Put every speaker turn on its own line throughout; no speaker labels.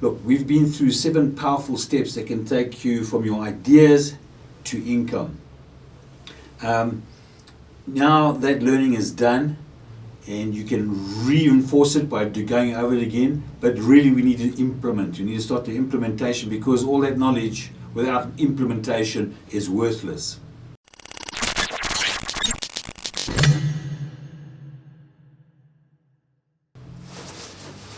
Look, we've been through 7 powerful steps that can take you from your ideas to income. Now that learning is done, and you can reinforce it by going over it again, but really we need to implement. You need to start the implementation, because all that knowledge without implementation is worthless.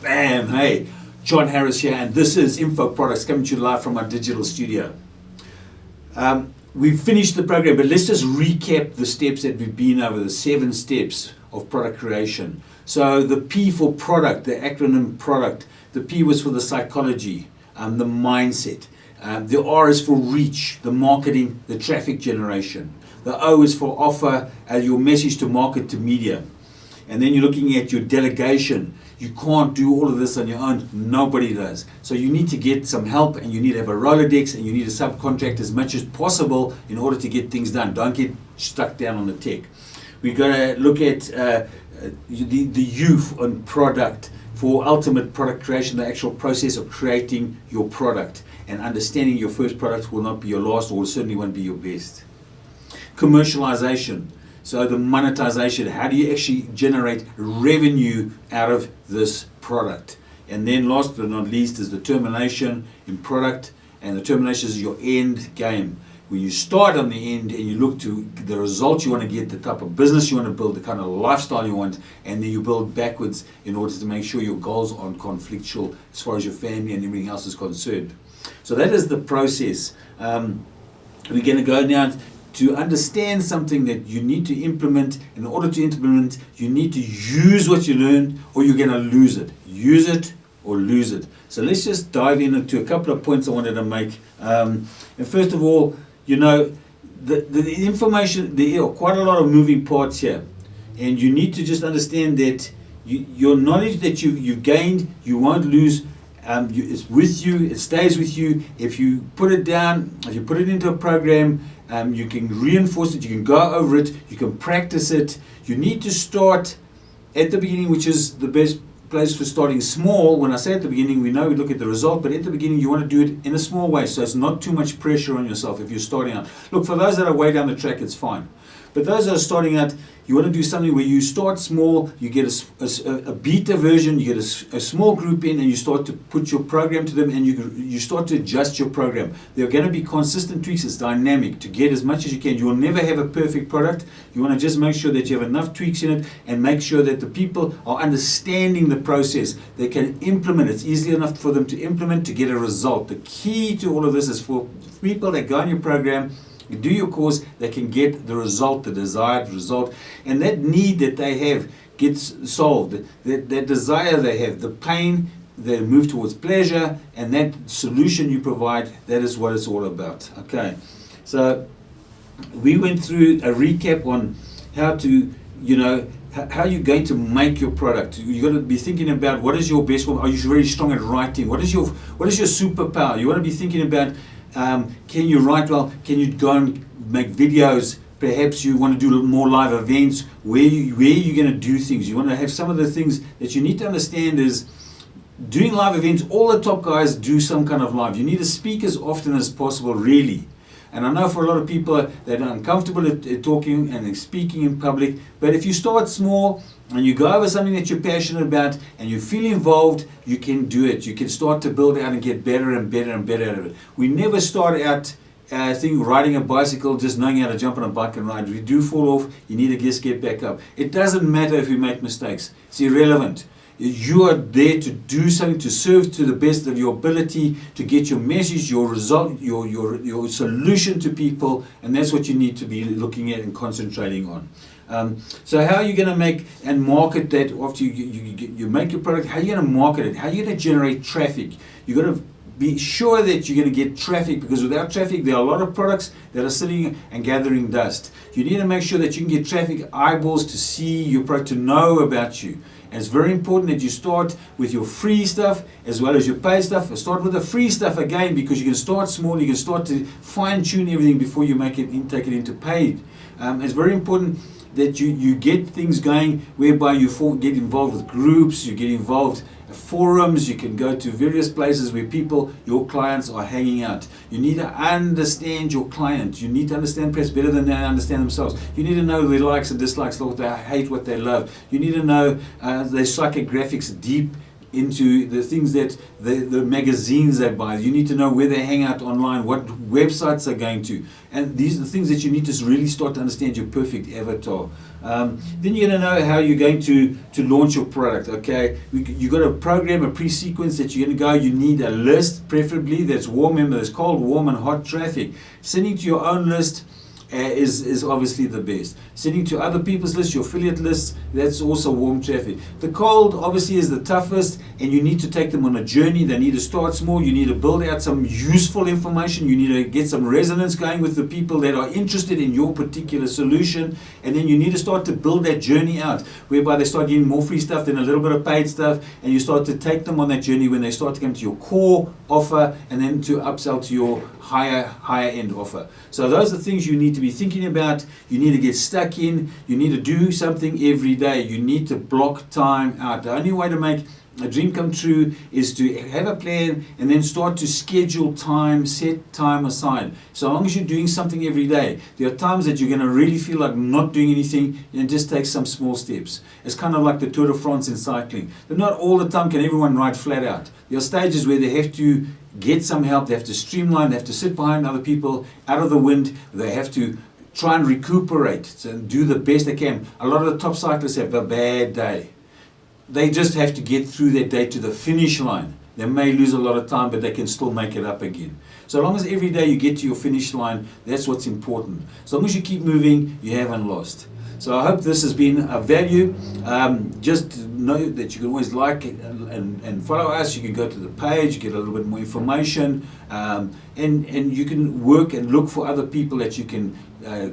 Bam! Hey, John Harris here, and this is Info Products coming to you live from our digital studio. We've finished the program, but let's just recap the steps that we've been over, the 7 steps of product creation. So the P for product, the acronym product, the P was for the psychology, the mindset. The R is for reach, the marketing, the traffic generation. The O is for offer, your message to market to media. And then you're looking at your delegation. You can't do all of this on your own. Nobody does. So you need to get some help, and you need to have a Rolodex, and you need to subcontract as much as possible in order to get things done. Don't get stuck down on the tech. We've got to look at the U on product, for ultimate product creation, the actual process of creating your product and understanding your first product will not be your last, or certainly won't be your best. Commercialization. So the monetization, how do you actually generate revenue out of this product? And then last but not least is the termination in product, and the termination is your end game. When you start on the end and you look to the results you want to get, the type of business you want to build, the kind of lifestyle you want, and then you build backwards in order to make sure your goals aren't conflictual as far as your family and everything else is concerned. So that is the process. We're going to go now to understand something that you need to implement. In order to implement, you need to use what you learned, or you're going to lose it. Use it or lose it. So let's just dive into a couple of points I wanted to make. And first of all, you know, the information, there are quite a lot of moving parts here. And you need to just understand that your knowledge that you've gained, you won't lose. It's with you, it stays with you. If you put it down, if you put it into a program, you can reinforce it, you can go over it, you can practice it. You need to start at the beginning, which is the best place for starting small. When I say at the beginning, we know we look at the result, but at the beginning you want to do it in a small way, so it's not too much pressure on yourself if you're starting out. Look, for those that are way down the track, it's fine. But those that are starting out, you want to do something where you start small, you get a beta version, you get a small group in, and you start to put your program to them, and you start to adjust your program. There are going to be consistent tweaks. It's dynamic to get as much as you can. You will never have a perfect product. You want to just make sure that you have enough tweaks in it, and make sure that the people are understanding the process. They can implement. It's easy enough for them to implement to get a result. The key to all of this is for people that go on your program, you do your course, they can get the result, the desired result, and that need that they have gets solved. That desire they have, the pain, they move towards pleasure, and that solution you provide, that is what it's all about. Okay, so we went through a recap on how to, how you're going to make your product. You've got to be thinking about what is your best form. Are you really strong at writing? What is your superpower? You want to be thinking about, can you write well? Can you go and make videos? Perhaps you want to do more live events. Where you're going to do things. You want to have some of the things that you need to understand is doing live events. All the top guys do some kind of live. You need to speak as often as possible, really. And I know for a lot of people that are uncomfortable at talking and speaking in public, but if you start small and you go over something that you're passionate about and you feel involved, you can do it. You can start to build out and get better and better and better out of it. We never start out riding a bicycle, just knowing how to jump on a bike and ride. If you do fall off, you need to just get back up. It doesn't matter if you make mistakes. It's irrelevant. You are there to do something, to serve to the best of your ability, to get your message, your result, your solution to people, and that's what you need to be looking at and concentrating on. So how are you going to make and market that after you make your product? How are you going to market it? How are you going to generate traffic? You've got to be sure that you're going to get traffic, because without traffic, there are a lot of products that are sitting and gathering dust. You need to make sure that you can get traffic, eyeballs to see your product, to know about you. And it's very important that you start with your free stuff as well as your paid stuff. Start with the free stuff again, because you can start small, you can start to fine-tune everything before you take it into paid. It's very important that you get things going whereby you get involved with groups, you get involved forums, you can go to various places where people, your clients, are hanging out. You need to understand your client. You need to understand perhaps better than they understand themselves. You need to know their likes and dislikes, what they hate, what they love. You need to know their psychographics deep into the things that the magazines they buy. You need to know where they hang out online, what websites they're going to. And these are the things that you need to really start to understand your perfect avatar. Then you're going to know how you're going to launch your product, okay? You've got a program, a pre-sequence that you're going to go. You need a list, preferably, that's warm, remember, there's cold, warm, and hot traffic. Sending to your own list is obviously the best. Sending to other people's lists, your affiliate lists, that's also warm traffic. The cold obviously is the toughest, and you need to take them on a journey. They need to start small. You need to build out some useful information. You need to get some resonance going with the people that are interested in your particular solution, and then you need to start to build that journey out, whereby they start getting more free stuff, then a little bit of paid stuff, and you start to take them on that journey when they start to come to your core offer, and then to upsell to your higher end offer. So those are things you need to be thinking about. You need to get stuck in. You need to do something every day. You need to block time out. The only way to make a dream come true is to have a plan and then start to schedule time, set time aside. So long as you're doing something every day, there are times that you're going to really feel like not doing anything, and just take some small steps. It's kind of like the Tour de France in cycling. But not all the time can everyone ride flat out. There are stages where they have to get some help, they have to streamline, they have to sit behind other people, out of the wind, they have to try and recuperate and do the best they can. A lot of the top cyclists have a bad day. They just have to get through their day to the finish line. They may lose a lot of time, but they can still make it up again. So long as every day you get to your finish line, that's what's important. As long as you keep moving, you haven't lost. So I hope this has been of value. Just know that you can always like and follow us. You can go to the page, get a little bit more information, and you can work and look for other people that you can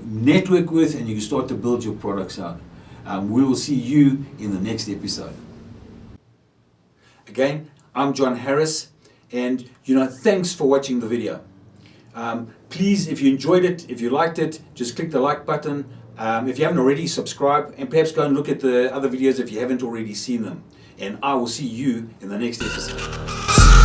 network with, and you can start to build your products out. We will see you in the next episode. Again, I'm John Harris, and thanks for watching the video. Please, if you enjoyed it, if you liked it, just click the like button. If you haven't already, subscribe, and perhaps go and look at the other videos if you haven't already seen them. And I will see you in the next episode.